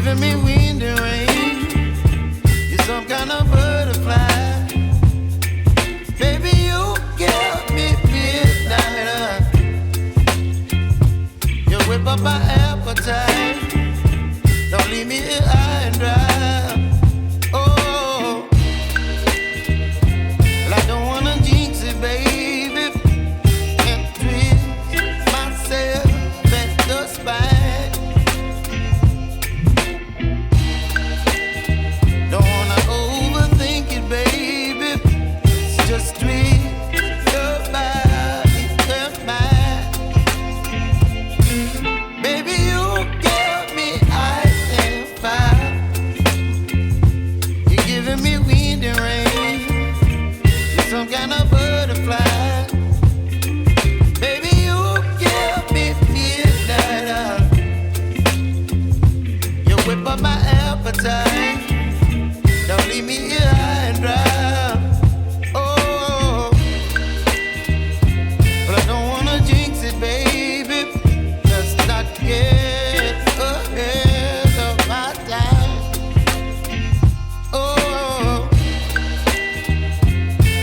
giving me wind and rain. You're some kind of butterfly. Baby, you give me midnight. You whip up my appetite. Don't leave me here high and dry. Oh, well, I don't wanna jinx it, baby, and twist myself at the spine. Don't wanna overthink it, baby. It's just twist your body and mine. Baby, you give me ice and fire. You're giving me wind and rain. You're some kind of butterfly. Baby, you give me midnight. You whip up my appetite. Don't leave me here high and dry. Oh, but I don't wanna jinx it, baby. Let's not get ahead of my time. Oh,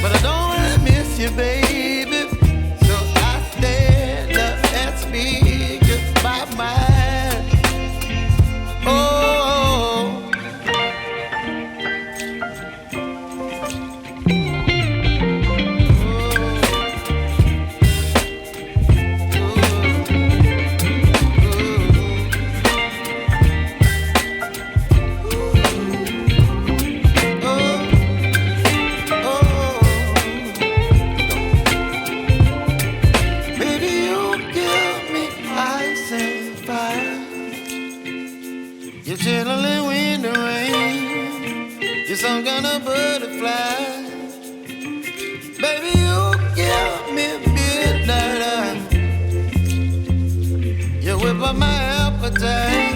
but I don't wanna miss you, baby. So I stand up and speak my mind. Oh. Baby, you give me ice and fire. You're chilling wind and rain. You're some kind of butterfly. Baby, you give me midnight. You whip up my appetite.